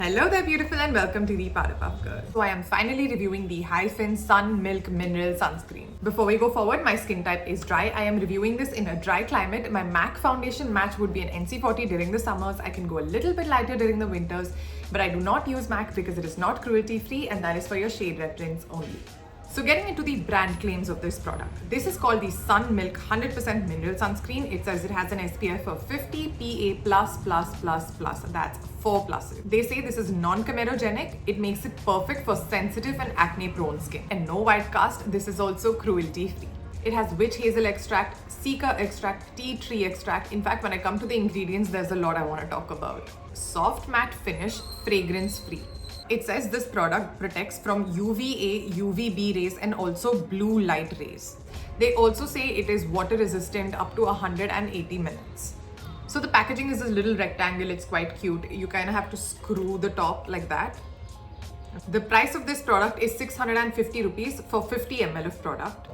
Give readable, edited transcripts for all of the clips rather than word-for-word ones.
Hello there beautiful and welcome to the Powder Puff Girl. So I am finally reviewing the HYPHEN Sun Milk Mineral Sunscreen. Before we go forward, my skin type is dry. I am reviewing this in a dry climate. My MAC foundation match would be an NC40 during the summers. I can go a little bit lighter during the winters, but I do not use MAC because it is not cruelty free and that is for your shade reference only. So getting into the brand claims of this product. This is called the Sun Milk 100% Mineral Sunscreen. It says it has an SPF of 50 PA++++. That's 4 pluses. They say this is non-comedogenic. It makes it perfect for sensitive and acne-prone skin. And no white cast. This is also cruelty-free. It has witch hazel extract, cica extract, tea tree extract. In fact, when I come to the ingredients, there's a lot I want to talk about. Soft matte finish, fragrance-free. It says this product protects from UVA, UVB rays and also blue light rays. They also say it is water resistant up to 180 minutes. So the packaging is this little rectangle, it's quite cute. You kind of have to screw the top like that. The price of this product is 650 rupees for 50 ml of product.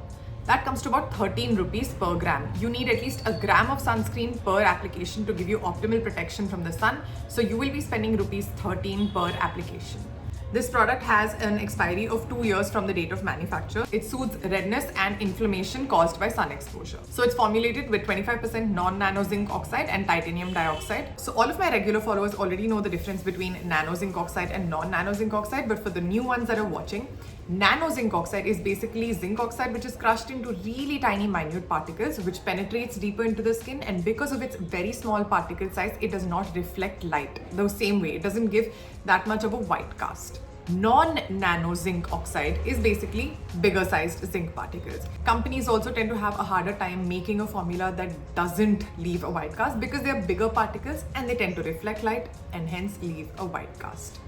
That comes to about 13 rupees per gram. You need at least a gram of sunscreen per application to give you optimal protection from the sun. So you will be spending rupees 13 per application. This product has an expiry of 2 years from the date of manufacture. It soothes redness and inflammation caused by sun exposure. So it's formulated with 25% non-nano zinc oxide and titanium dioxide. So all of my regular followers already know the difference between nano zinc oxide and non-nano zinc oxide, but for the new ones that are watching, nano zinc oxide is basically zinc oxide which is crushed into really tiny minute particles which penetrates deeper into the skin, and because of its very small particle size, it does not reflect light the same way. It doesn't give that much of a white cast. Non-nano zinc oxide is basically bigger sized zinc particles. Companies also tend to have a harder time making a formula that doesn't leave a white cast because they are bigger particles and they tend to reflect light and hence leave a white cast.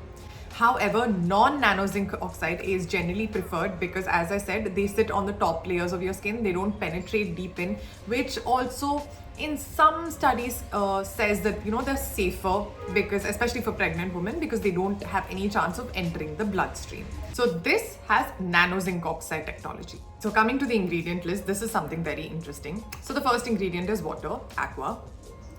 However, non-nano zinc oxide is generally preferred because, as I said, they sit on the top layers of your skin. They don't penetrate deep in, which also in some studies says that, they're safer because, especially for pregnant women, because they don't have any chance of entering the bloodstream. So this has nano zinc oxide technology. So coming to the ingredient list, this is something very interesting. So the first ingredient is water, aqua.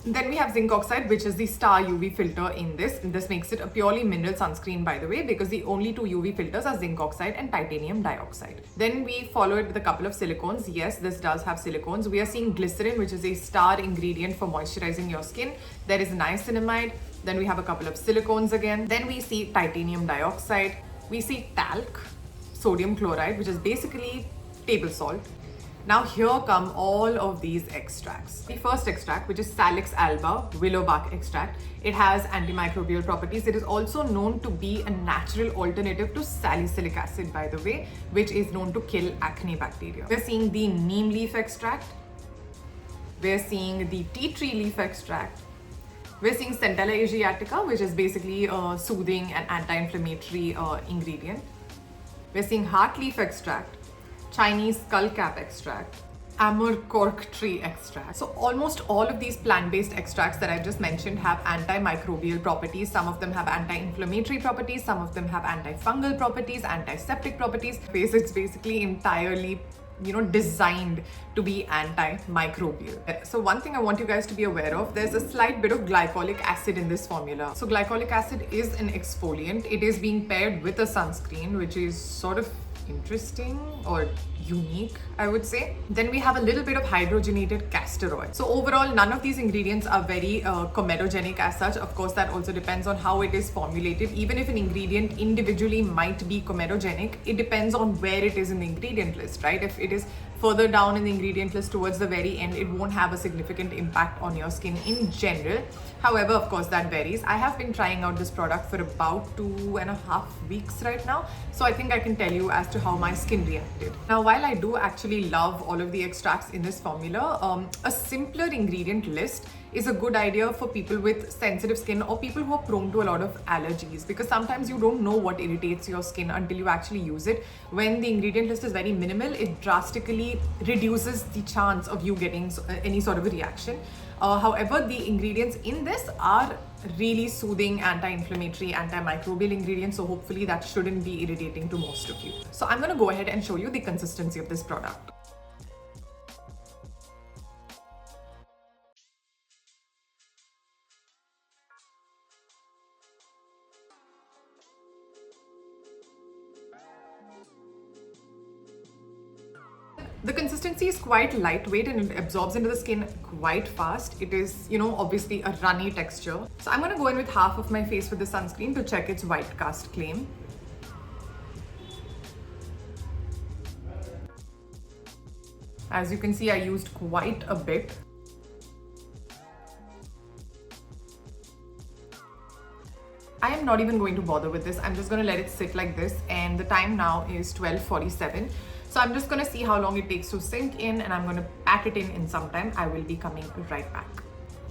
Then we have zinc oxide, which is the star UV filter in this. This makes it a purely mineral sunscreen, by the way, because the only two UV filters are zinc oxide and titanium dioxide. Then we follow it with a couple of silicones. Yes, this does have silicones. We are seeing glycerin, which is a star ingredient for moisturizing your skin. There is niacinamide. Then we have a couple of silicones again. Then we see titanium dioxide. We see talc, sodium chloride, which is basically table salt. Now here come all of these extracts. The first extract, which is Salix alba, willow bark extract, it has antimicrobial properties. It is also known to be a natural alternative to salicylic acid, by the way, which is known to kill acne bacteria. We're seeing the neem leaf extract. We're seeing the tea tree leaf extract. We're seeing Centella asiatica, which is basically a soothing and anti-inflammatory ingredient. We're seeing heart leaf extract, Chinese skullcap extract, Amur cork tree extract. So almost all of these plant-based extracts that I've just mentioned have antimicrobial properties. Some of them have anti-inflammatory properties. Some of them have antifungal properties, antiseptic properties. It's basically entirely designed to be antimicrobial. So one thing I want you guys to be aware of, there's a slight bit of glycolic acid in this formula. So glycolic acid is an exfoliant. It is being paired with a sunscreen, which is sort of interesting or unique, I would say. Then we have a little bit of hydrogenated castor oil. So overall, none of these ingredients are very comedogenic as such. Of course, that also depends on how it is formulated. Even if an ingredient individually might be comedogenic, it depends on where it is in the ingredient list, right? If it is further down in the ingredient list towards the very end, it won't have a significant impact on your skin in general. However, of course, that varies. I have been trying out this product for about 2.5 weeks right now. So I think I can tell you as to how my skin reacted. Now, while I do actually love all of the extracts in this formula, a simpler ingredient list is a good idea for people with sensitive skin or people who are prone to a lot of allergies, because sometimes you don't know what irritates your skin until you actually use it. When the ingredient list is very minimal, it drastically reduces the chance of you getting any sort of a reaction. However, the ingredients in this are really soothing, anti-inflammatory, antimicrobial ingredients, so hopefully that shouldn't be irritating to most of you. So I'm going to go ahead and show you the consistency of this product. The consistency is quite lightweight and it absorbs into the skin quite fast. It is, obviously a runny texture. So I'm gonna go in with half of my face with the sunscreen to check its white cast claim. As you can see, I used quite a bit. I am not even going to bother with this. I'm just going to let it sit like this, and the time now is 12:47. So I'm just going to see how long it takes to sink in, and I'm going to pack it in some time. I will be coming right back.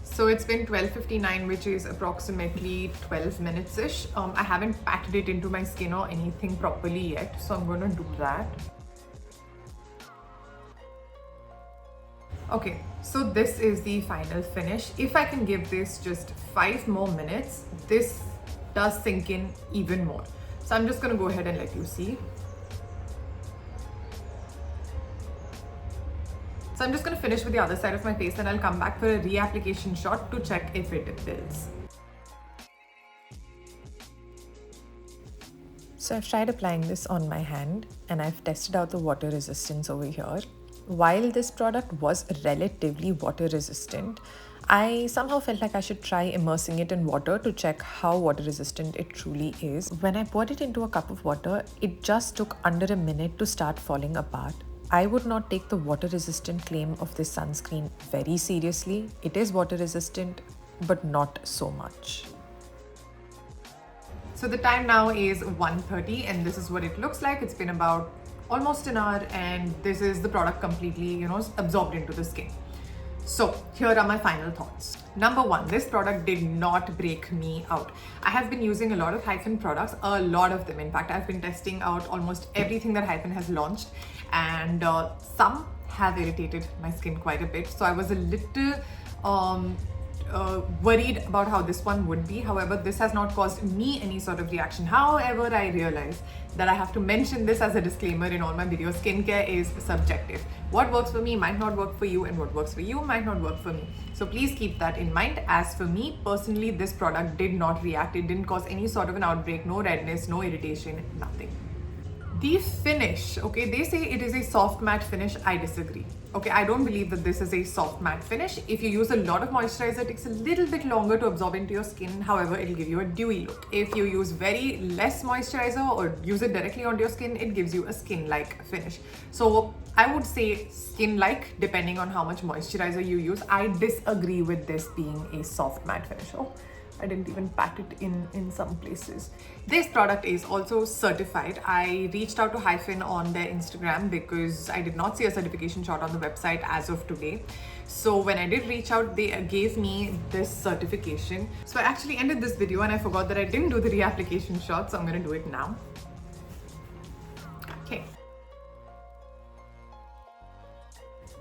So it's been 12:59, which is approximately 12 minutes-ish. I haven't packed it into my skin or anything properly yet, so I'm going to do that. Okay, so this is the final finish. If I can give this just 5 more minutes, this does sink in even more. So I'm just going to go ahead and let you see. So I'm just going to finish with the other side of my face, and I'll come back for a reapplication shot to check if it builds. So I've tried applying this on my hand and I've tested out the water resistance over here. While this product was relatively water resistant, I somehow felt like I should try immersing it in water to check how water resistant it truly is. When I poured it into a cup of water, it just took under a minute to start falling apart. I would not take the water resistant claim of this sunscreen very seriously. It is water resistant, but not so much. So the time now is 1:30 and this is what it looks like. It's been about almost an hour and this is the product completely, absorbed into the skin. So here are my final thoughts. Number one, this product did not break me out. I have been using a lot of HYPHEN products, a lot of them. In fact, I've been testing out almost everything that HYPHEN has launched, and some have irritated my skin quite a bit. So I was a little worried about how this one would be. However, this has not caused me any sort of reaction. However, I realize that I have to mention this as a disclaimer in all my videos. Skincare is subjective. What works for me might not work for you, and what works for you might not work for me. So please keep that in mind. As for me personally, this product did not react. It didn't cause any sort of an outbreak, no redness, no irritation, nothing. The finish, okay, they say it is a soft matte finish. I disagree. Okay, I don't believe that this is a soft matte finish. If you use a lot of moisturizer, it takes a little bit longer to absorb into your skin. However, it'll give you a dewy look. If you use very less moisturizer or use it directly onto your skin, it gives you a skin-like finish. So I would say skin-like depending on how much moisturizer you use. I disagree with this being a soft matte finish. Oh, I didn't even pack it in some places. This product is also certified. I reached out to HYPHEN on their Instagram because I did not see a certification shot on the website as of today. So when I did reach out, they gave me this certification. So I actually ended this video and I forgot that I didn't do the reapplication shot, so I'm gonna do it now.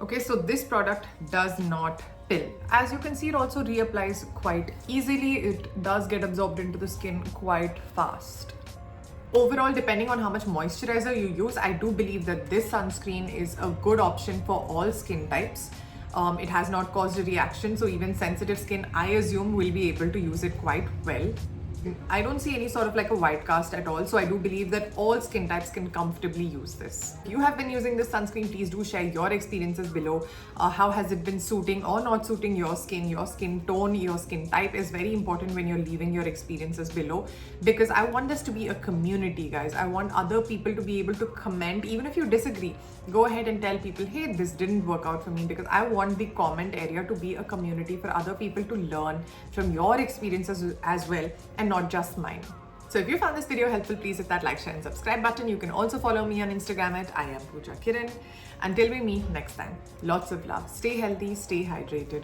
Okay, so this product does not pill. As you can see, it also reapplies quite easily. It does get absorbed into the skin quite fast. Overall, depending on how much moisturizer you use, I do believe that this sunscreen is a good option for all skin types. It has not caused a reaction, so even sensitive skin, I assume, will be able to use it quite well. I don't see any sort of like a white cast at all, so I do believe that all skin types can comfortably use this. If you have been using this sunscreen, please do share your experiences below. How has it been suiting or not suiting your skin tone, your skin type is very important when you're leaving your experiences below, because I want this to be a community, guys. I want other people to be able to comment. Even if you disagree, go ahead and tell people, hey, this didn't work out for me, because I want the comment area to be a community for other people to learn from your experiences as well, and not just mine. So if you found this video helpful, please hit that like, share and subscribe button. You can also follow me on Instagram at I am Pooja Kiran. Until we meet next time, lots of love. Stay healthy, stay hydrated.